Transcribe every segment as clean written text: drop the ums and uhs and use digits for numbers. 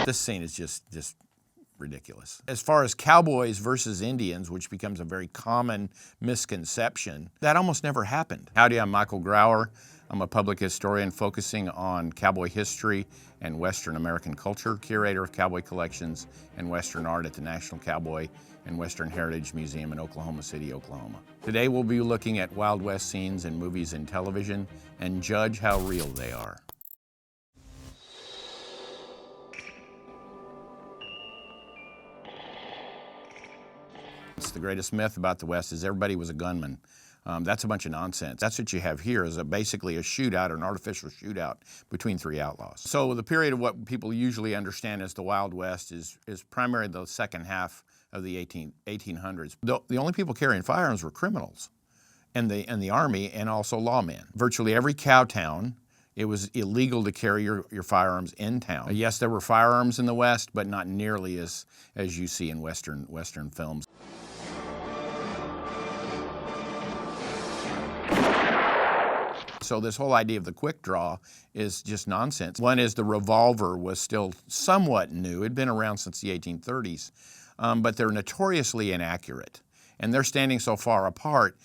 This scene is just ridiculous. As far as cowboys versus Indians, which becomes a very common misconception, that almost never happened. Howdy, I'm Michael Grauer. I'm a public historian focusing on cowboy history and Western American culture, curator of cowboy collections and Western art at the National Cowboy and Western Heritage Museum in Oklahoma City, Oklahoma. Today we'll be looking at Wild West scenes in movies and television and judge how real they are. It's the greatest myth about the West is everybody was a gunman. That's a bunch of nonsense. That's what you have here is basically a shootout, or an artificial shootout between three outlaws. So the period of what people usually understand as the Wild West is primarily the second half of the 1800s. The only people carrying firearms were criminals and the army, and also lawmen. Virtually every cow town, it was illegal to carry your firearms in town. Yes, there were firearms in the West, but not nearly as you see in Western films. So this whole idea of the quick draw is just nonsense. One is the revolver was still somewhat new. It'd been around since the 1830s, but they're notoriously inaccurate. And they're standing so far apart,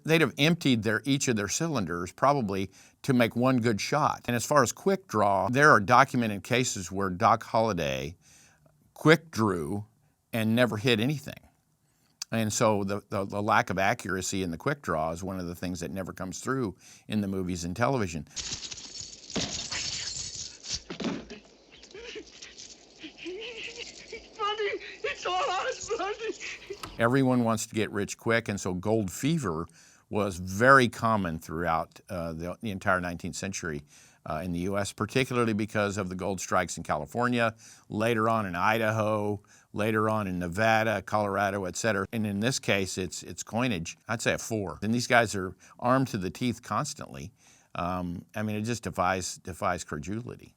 they'd have emptied each of their cylinders probably to make one good shot. And as far as quick draw, there are documented cases where Doc Holliday quick drew and never hit anything. And so the lack of accuracy in the quick draw is one of the things that never comes through in the movies and television. Bundy, it's all us, Bundy. Everyone wants to get rich quick, and so gold fever was very common throughout the entire 19th century in the U.S., particularly because of the gold strikes in California, later on in Idaho, later on in Nevada, Colorado, et cetera. And in this case, it's coinage. I'd say a 4. And these guys are armed to the teeth constantly. I mean, it just defies credulity.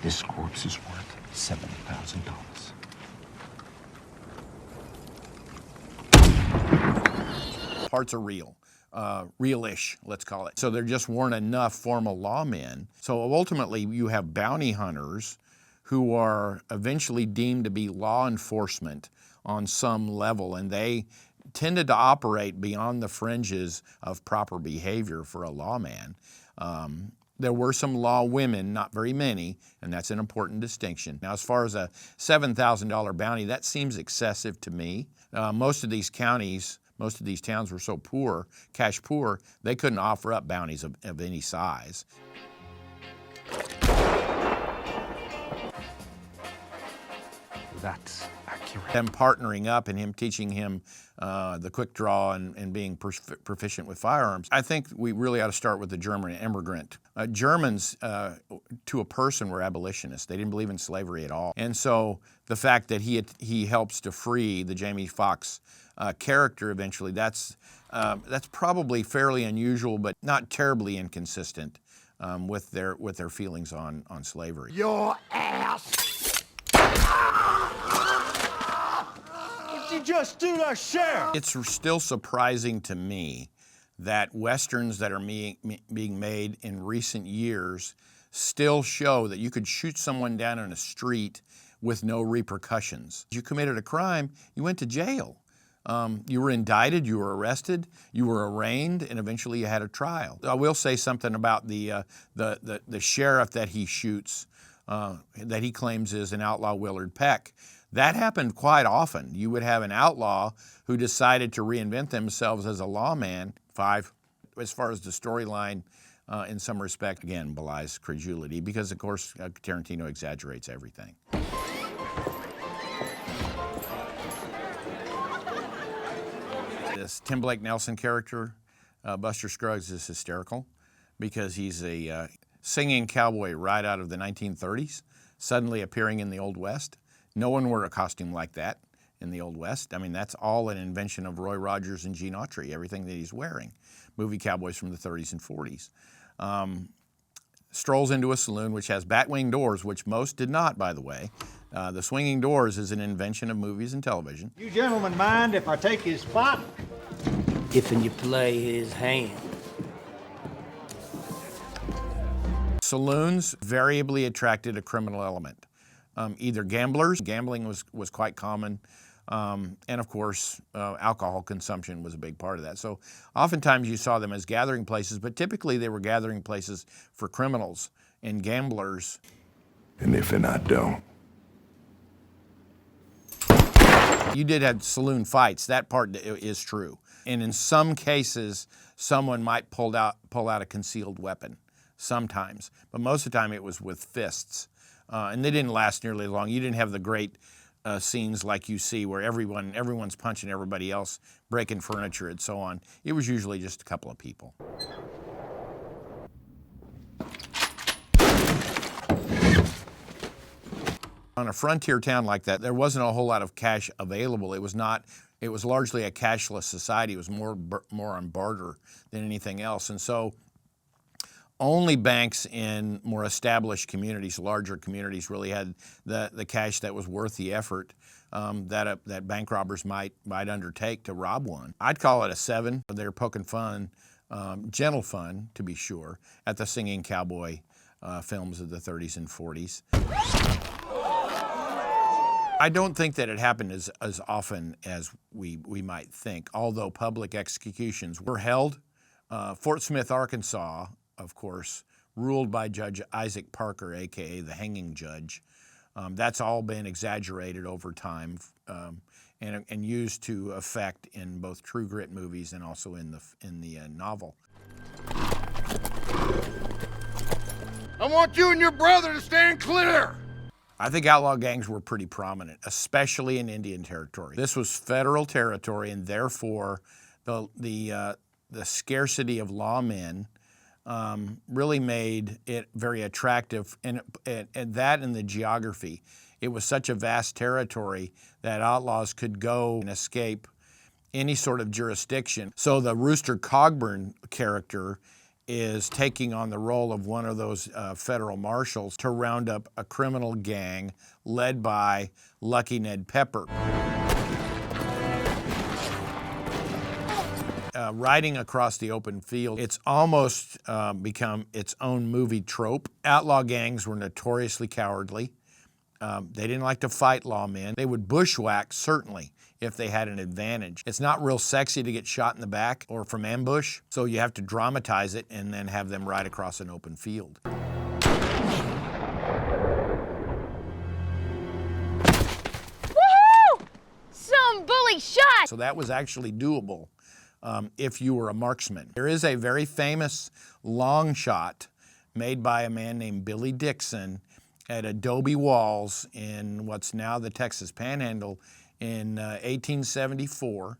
This corpse is worth $7,000. Parts are real. Real-ish, let's call it. So there just weren't enough formal lawmen. So ultimately, you have bounty hunters who are eventually deemed to be law enforcement on some level, and they tended to operate beyond the fringes of proper behavior for a lawman. There were some law women, not very many, and that's an important distinction. Now, as far as a $7,000 bounty, that seems excessive to me. Most of these counties, most of these towns were so poor, cash poor, they couldn't offer up bounties of any size. That's accurate. Them partnering up and him teaching him the quick draw and being proficient with firearms. I think we really ought to start with the German immigrant. Germans, to a person, were abolitionists. They didn't believe in slavery at all. And so the fact that he helps to free the Jamie Foxx character eventually, that's probably fairly unusual, but not terribly inconsistent with their feelings on slavery. Your ass! What you just do to sheriff? It's still surprising to me that Westerns that are being made in recent years still show that you could shoot someone down in a street with no repercussions. You committed a crime, you went to jail. You were indicted, you were arrested, you were arraigned, and eventually you had a trial. I will say something about the sheriff that he shoots, that he claims is an outlaw, Willard Peck. That happened quite often. You would have an outlaw who decided to reinvent themselves as a lawman. 5, as far as the storyline, in some respect, again, belies credulity because, of course, Tarantino exaggerates everything. This Tim Blake Nelson character, Buster Scruggs, is hysterical because he's a singing cowboy right out of the 1930s, suddenly appearing in the Old West. No one wore a costume like that in the Old West. I mean, that's all an invention of Roy Rogers and Gene Autry, everything that he's wearing. Movie cowboys from the 30s and 40s. Strolls into a saloon which has batwing doors, which most did not, by the way. The swinging doors is an invention of movies and television. You gentlemen mind if I take his spot? If and you play his hand. Saloons variably attracted a criminal element. either gamblers. Gambling was quite common. And of course, alcohol consumption was a big part of that. So oftentimes you saw them as gathering places, but typically they were gathering places for criminals and gamblers. And if I don't? You did have saloon fights. That part is true. And in some cases, someone might pull out a concealed weapon, sometimes. But most of the time it was with fists. And they didn't last nearly long. You didn't have the great scenes like you see where everyone's punching everybody else, breaking furniture and so on. It was usually just a couple of people. On a frontier town like that, there wasn't a whole lot of cash available. It was largely a cashless society. It was more on barter than anything else. And so only banks in more established communities, larger communities, really had the cash that was worth the effort that bank robbers might undertake to rob one. I'd call it a 7. They're poking fun, gentle fun to be sure, at the singing cowboy films of the 30s and 40s. I don't think that it happened as often as we might think, although public executions were held. Fort Smith, Arkansas, of course, ruled by Judge Isaac Parker, a.k.a. the hanging judge. That's all been exaggerated over time and used to effect in both True Grit movies and also in the novel. I want you and your brother to stand clear. I think outlaw gangs were pretty prominent, especially in Indian Territory. This was federal territory, and therefore the scarcity of lawmen really made it very attractive, and that and the geography. It was such a vast territory that outlaws could go and escape any sort of jurisdiction. So the Rooster Cogburn character is taking on the role of one of those federal marshals to round up a criminal gang led by Lucky Ned Pepper. Riding across the open field, it's almost become its own movie trope. Outlaw gangs were notoriously cowardly. They didn't like to fight lawmen. They would bushwhack, certainly, if they had an advantage. It's not real sexy to get shot in the back or from ambush, so you have to dramatize it and then have them ride across an open field. Woohoo! Some bully shot! So that was actually doable if you were a marksman. There is a very famous long shot made by a man named Billy Dixon at Adobe Walls in what's now the Texas Panhandle in 1874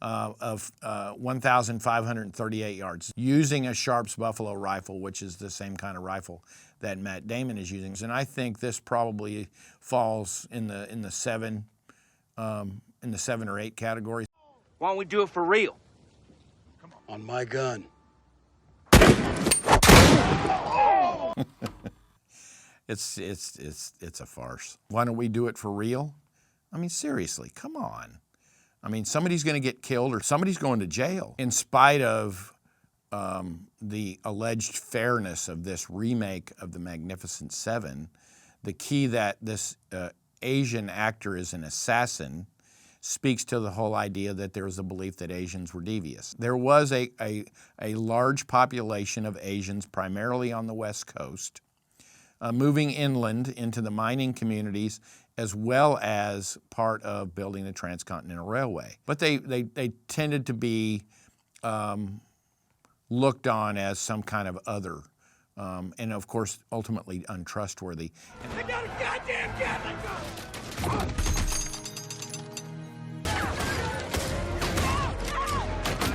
of 1,538 yards, using a Sharps Buffalo rifle, which is the same kind of rifle that Matt Damon is using. And I think this probably falls in the 7 or 8 category. Why don't we do it for real? On my gun. It's a farce. Why don't we do it for real? I mean, seriously, come on. I mean, somebody's going to get killed or somebody's going to jail. In spite of the alleged fairness of this remake of The Magnificent Seven, the key that this Asian actor is an assassin speaks to the whole idea that there was a belief that Asians were devious. There was a large population of Asians, primarily on the West Coast, moving inland into the mining communities, as well as part of building the Transcontinental Railway. But they tended to be looked on as some kind of other, and of course, ultimately untrustworthy. I got a goddamn Gatling gun!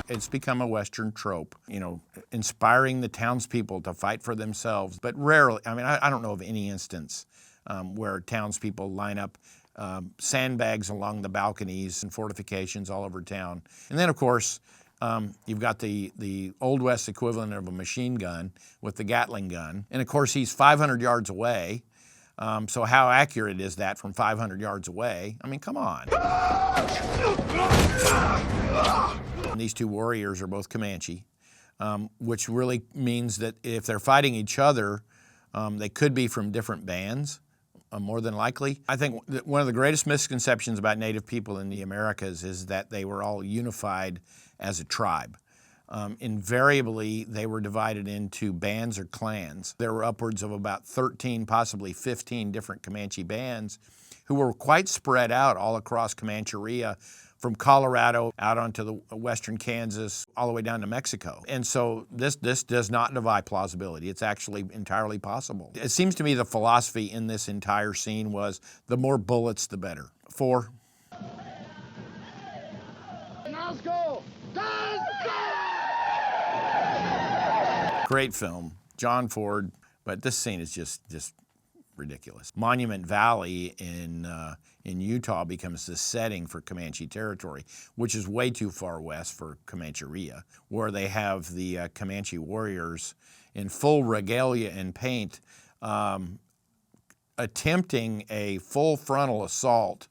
It's become a Western trope, you know, inspiring the townspeople to fight for themselves. But rarely, I mean, I don't know of any instance where townspeople line up sandbags along the balconies and fortifications all over town. And then, of course, you've got the Old West equivalent of a machine gun with the Gatling gun. And, of course, he's 500 yards away. So how accurate is that from 500 yards away? I mean, come on. And these two warriors are both Comanche, which really means that if they're fighting each other, they could be from different bands, more than likely. I think one of the greatest misconceptions about Native people in the Americas is that they were all unified as a tribe. Invariably, they were divided into bands or clans. There were upwards of about 13, possibly 15 different Comanche bands who were quite spread out all across Comancheria, from Colorado out onto the western Kansas, all the way down to Mexico. And so this does not defy plausibility. It's actually entirely possible. It seems to me the philosophy in this entire scene was the more bullets, the better. 4. Let's go! Great film, John Ford, but this scene is just ridiculous. Monument Valley in Utah becomes the setting for Comanche territory, which is way too far west for Comancheria, where they have the Comanche warriors in full regalia and paint attempting a full frontal assault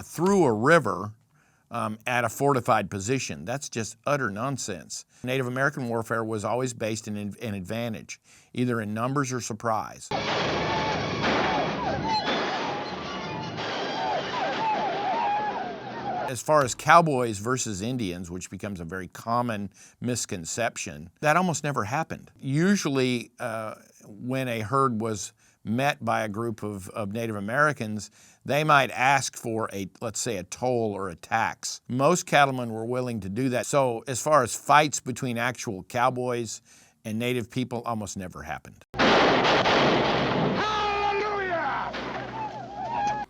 through a river at a fortified position. That's just utter nonsense. Native American warfare was always based in an advantage, either in numbers or surprise. As far as cowboys versus Indians, which becomes a very common misconception, that almost never happened. Usually, when a herd was met by a group of Native Americans, they might ask for let's say a toll or a tax. Most cattlemen were willing to do that. So as far as fights between actual cowboys and Native people, almost never happened.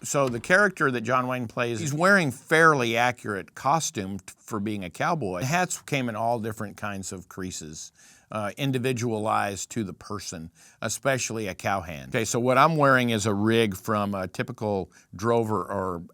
So the character that John Wayne plays, he's wearing fairly accurate costume for being a cowboy. The hats came in all different kinds of creases, individualized to the person, especially a cowhand. Okay, so what I'm wearing is a rig from a typical drover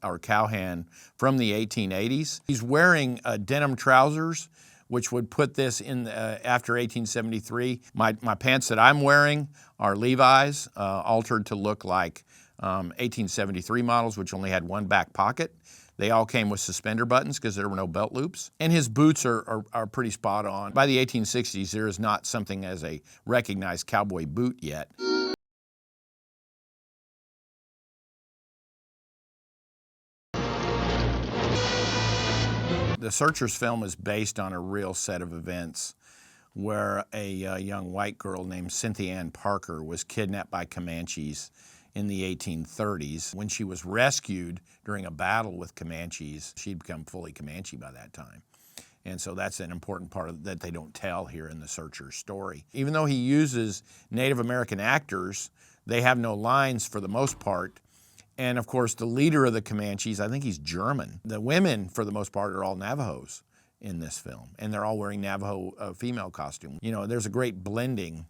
or cowhand from the 1880s. He's wearing denim trousers, which would put this in after 1873. My pants that I'm wearing are Levi's, altered to look like 1873 models, which only had one back pocket. They all came with suspender buttons because there were no belt loops. And his boots are pretty spot on. By the 1860s, there is not something as a recognized cowboy boot yet. The Searchers film is based on a real set of events where a young white girl named Cynthia Ann Parker was kidnapped by Comanches in the 1830s. When she was rescued during a battle with Comanches, she'd become fully Comanche by that time. And so that's an important part that they don't tell here in the Searcher's story. Even though he uses Native American actors, they have no lines for the most part. And of course, the leader of the Comanches, I think he's German. The women, for the most part, are all Navajos in this film, and they're all wearing Navajo female costume. You know, there's a great blending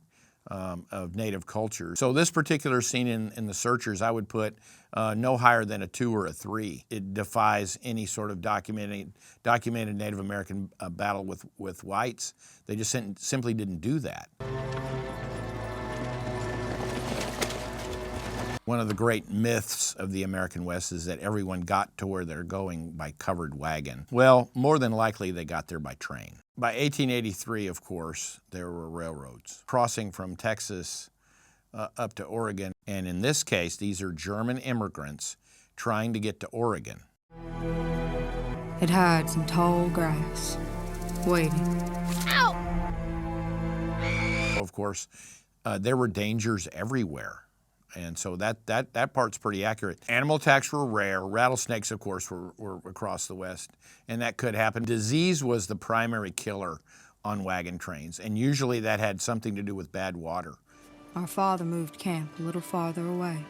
of Native culture. So this particular scene in The Searchers, I would put no higher than a 2 or a 3. It defies any sort of documented Native American battle with whites. They just simply didn't do that. One of the great myths of the American West is that everyone got to where they're going by covered wagon. Well, more than likely they got there by train. By 1883, of course, there were railroads crossing from Texas up to Oregon. And in this case, these are German immigrants trying to get to Oregon. It hides in tall grass, waiting. Ow! Of course, there were dangers everywhere. And so that part's pretty accurate. Animal attacks were rare. Rattlesnakes, of course, were across the West, and that could happen. Disease was the primary killer on wagon trains, and usually that had something to do with bad water. Our father moved camp a little farther away.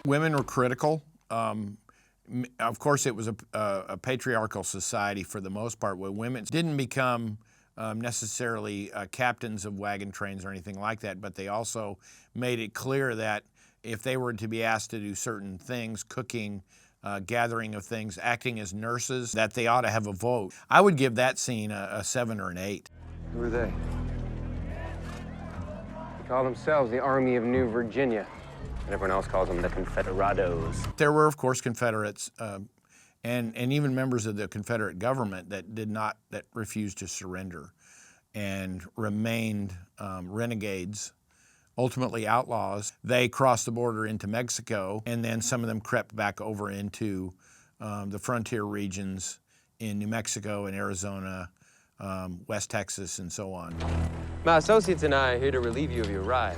Women were critical. Of course, it was a patriarchal society for the most part, where women didn't become necessarily captains of wagon trains or anything like that, but they also made it clear that if they were to be asked to do certain things, cooking, gathering of things, acting as nurses, that they ought to have a vote. I would give that scene a 7 or an 8. Who are they? They call themselves the Army of New Virginia, and everyone else calls them the Confederados. There were, of course, Confederates and even members of the Confederate government that refused to surrender and remained renegades ultimately outlaws. They crossed the border into Mexico, and then some of them crept back over into the frontier regions in New Mexico and Arizona, West Texas, and so on. My associates and I are here to relieve you of your ride.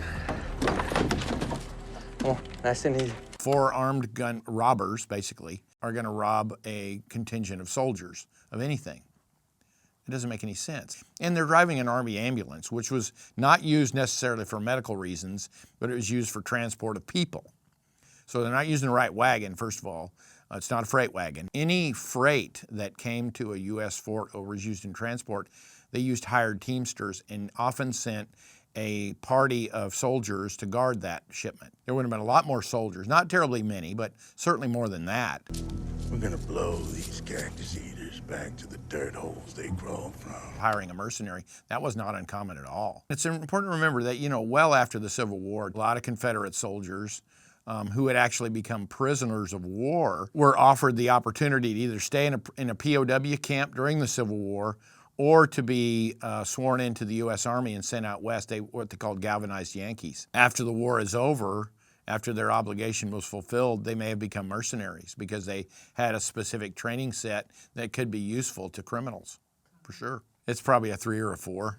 Oh, nice and easy. 4 armed gun robbers, basically, are going to rob a contingent of soldiers of anything. It doesn't make any sense. And they're driving an Army ambulance, which was not used necessarily for medical reasons, but it was used for transport of people. So they're not using the right wagon, first of all. It's not a freight wagon. Any freight that came to a U.S. fort or was used in transport, they used hired teamsters and often sent a party of soldiers to guard that shipment. There would have been a lot more soldiers, not terribly many, but certainly more than that. We're gonna blow these cactus eaters back to the dirt holes they crawled from. Hiring a mercenary, that was not uncommon at all. It's important to remember that, well after the Civil War, a lot of Confederate soldiers who had actually become prisoners of war were offered the opportunity to either stay in a POW camp during the Civil War or to be sworn into the U.S. Army and sent out west, what they called galvanized Yankees. After the war is over, after their obligation was fulfilled, they may have become mercenaries because they had a specific training set that could be useful to criminals, for sure. It's probably a 3 or a 4.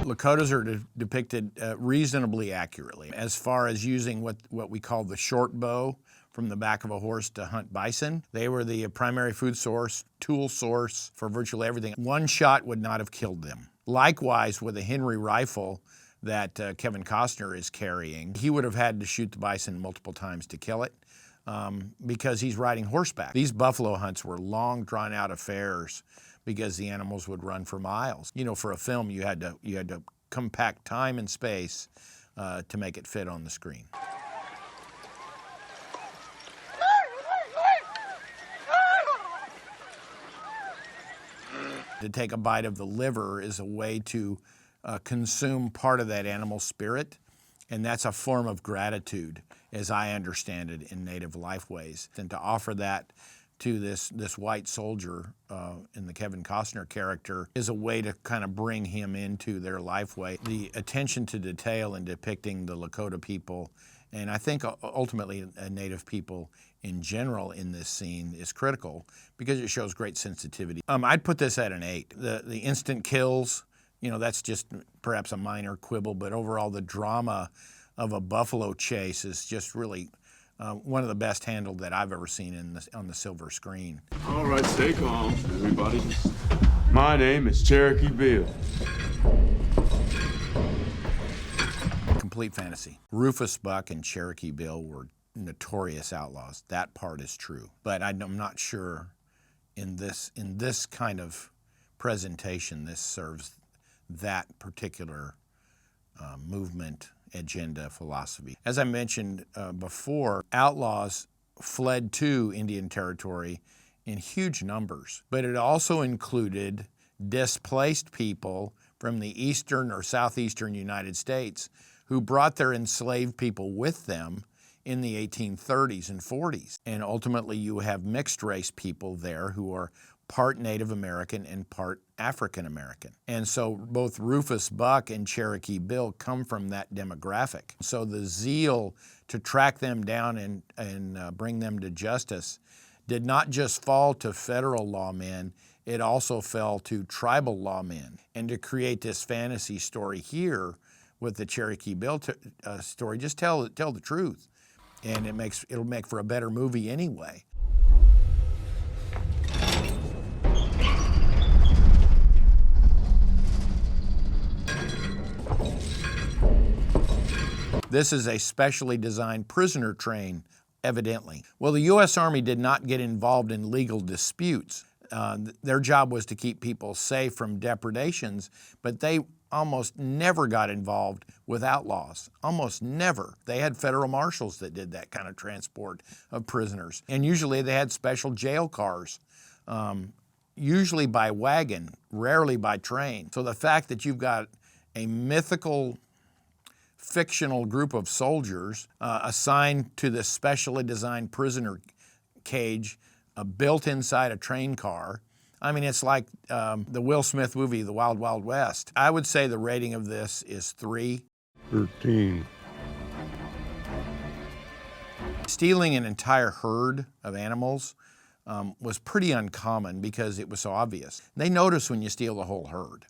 Lakotas are depicted reasonably accurately as far as using what we call the short bow from the back of a horse to hunt bison. They were the primary food source, tool source for virtually everything. One shot would not have killed them. Likewise, with a Henry rifle that Kevin Costner is carrying, he would have had to shoot the bison multiple times to kill it because he's riding horseback. These buffalo hunts were long, drawn-out affairs because the animals would run for miles. For a film, you had to compact time and space to make it fit on the screen. To take a bite of the liver is a way to consume part of that animal's spirit, and that's a form of gratitude, as I understand it in native lifeways. And to offer that to this white soldier in the Kevin Costner character is a way to kind of bring him into their lifeway. The attention to detail in depicting the Lakota people, and I think ultimately Native people in general in this scene, is critical because it shows great sensitivity. I'd put this at an 8. The instant kills, that's just perhaps a minor quibble, but overall the drama of a buffalo chase is just really one of the best handled that I've ever seen on the silver screen. All right, stay calm, everybody. My name is Cherokee Bill. Complete fantasy. Rufus Buck and Cherokee Bill were notorious outlaws. That part is true. But I'm not sure in this kind of presentation this serves that particular movement, agenda, philosophy. As I mentioned before, outlaws fled to Indian Territory in huge numbers, but it also included displaced people from the eastern or southeastern United States who brought their enslaved people with them in the 1830s and 40s. And ultimately you have mixed race people there who are part Native American and part African American. And so both Rufus Buck and Cherokee Bill come from that demographic. So the zeal to track them down and bring them to justice did not just fall to federal lawmen, it also fell to tribal lawmen. And to create this fantasy story here with the Cherokee Bill story, just tell the truth. And it'll make for a better movie anyway. This is a specially designed prisoner train, evidently. Well, the U.S. Army did not get involved in legal disputes. Their job was to keep people safe from depredations, but they almost never got involved with outlaws. Almost never. They had federal marshals that did that kind of transport of prisoners. And usually they had special jail cars, usually by wagon, rarely by train. So the fact that you've got a mythical, fictional group of soldiers assigned to this specially designed prisoner cage built inside a train car. I mean, it's like the Will Smith movie, The Wild Wild West. I would say the rating of this is 3. 13. Stealing an entire herd of animals was pretty uncommon because it was so obvious. They notice when you steal the whole herd.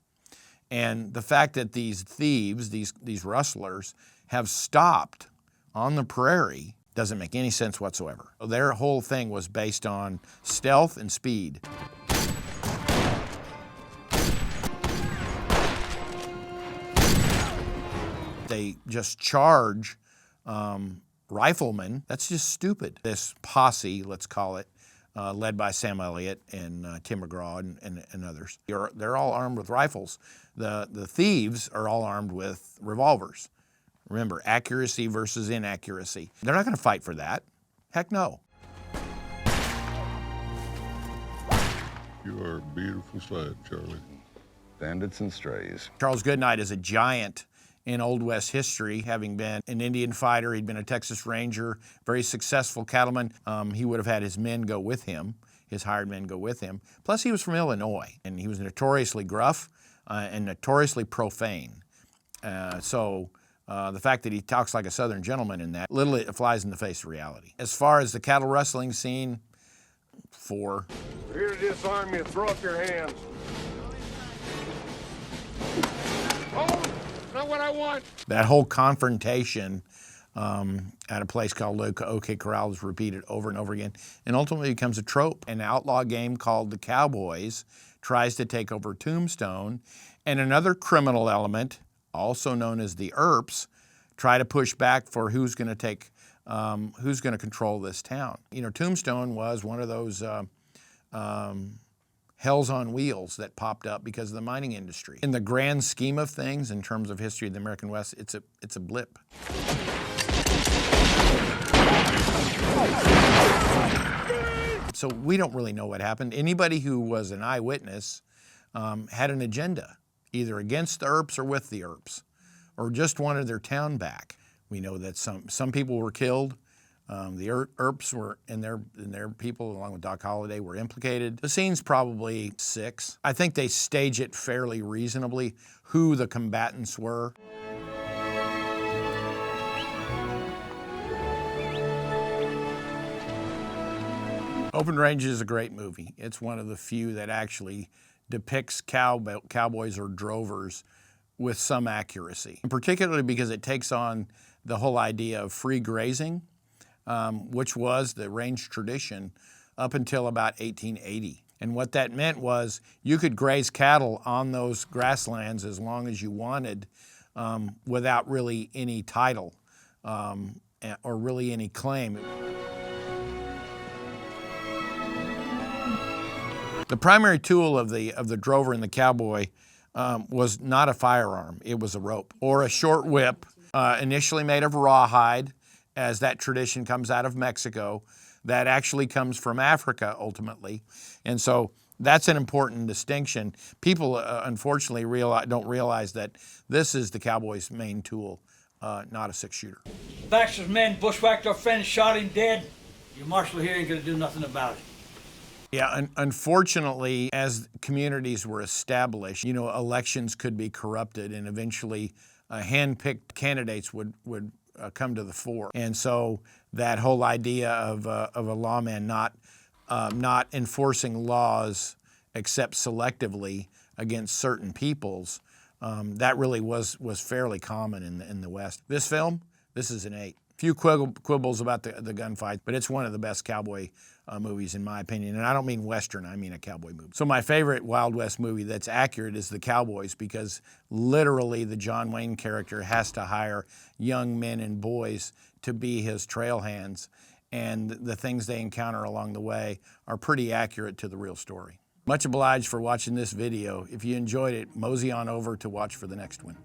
And the fact that these thieves, these rustlers, have stopped on the prairie doesn't make any sense whatsoever. Their whole thing was based on stealth and speed. They just charge riflemen. That's just stupid. This posse, let's call it, led by Sam Elliott and Tim McGraw and others, they're all armed with rifles. The thieves are all armed with revolvers. Remember, accuracy versus inaccuracy. They're not going to fight for that. Heck no. You are a beautiful sight, Charlie. Bandits and strays. Charles Goodnight is a giant in Old West history, having been an Indian fighter. He'd been a Texas Ranger, very successful cattleman. He would have had his men go with him, his hired men go with him. Plus, he was from Illinois, and he was notoriously gruff and notoriously profane. So the fact that he talks like a Southern gentleman in that, little it flies in the face of reality. As far as the cattle rustling scene, 4. We're here to disarm you. Throw up your hands. Oh, not what I want. That whole confrontation at a place called OK Corral is repeated over and over again, and ultimately becomes a trope. An outlaw game called the Cowboys tries to take over Tombstone, and another criminal element, also known as the Earps, try to push back for who's going to control this town. You know, Tombstone was one of those hells on wheels that popped up because of the mining industry. In the grand scheme of things, in terms of history of the American West, it's a blip. So we don't really know what happened. Anybody who was an eyewitness had an agenda, either against the Earps or with the Earps, or just wanted their town back. We know that some people were killed. The Earps were, and their people, along with Doc Holliday, were implicated. The scene's probably 6. I think they stage it fairly reasonably, who the combatants were. Open Range is a great movie. It's one of the few that actually depicts cowboys or drovers with some accuracy, and particularly because it takes on the whole idea of free grazing, which was the range tradition up until about 1880. And what that meant was you could graze cattle on those grasslands as long as you wanted without really any title or really any claim. The primary tool of the drover and the cowboy was not a firearm. It was a rope or a short whip, initially made of rawhide, as that tradition comes out of Mexico. That actually comes from Africa ultimately. And so that's an important distinction. People unfortunately don't realize that this is the cowboy's main tool, not a 6-shooter. Baxter's men bushwhacked our friend, shot him dead. Your marshal here ain't gonna do nothing about it. Yeah, unfortunately, as communities were established, you know, elections could be corrupted, and eventually hand-picked candidates would come to the fore. And so that whole idea of a lawman not enforcing laws except selectively against certain peoples, that really was fairly common in the West. This film, this is an 8. Few quibbles about the gunfight, but it's one of the best cowboy movies in my opinion. And I don't mean Western, I mean a cowboy movie. So my favorite Wild West movie that's accurate is The Cowboys, because literally the John Wayne character has to hire young men and boys to be his trail hands, and the things they encounter along the way are pretty accurate to the real story. Much obliged for watching this video. If you enjoyed it, mosey on over to watch for the next one.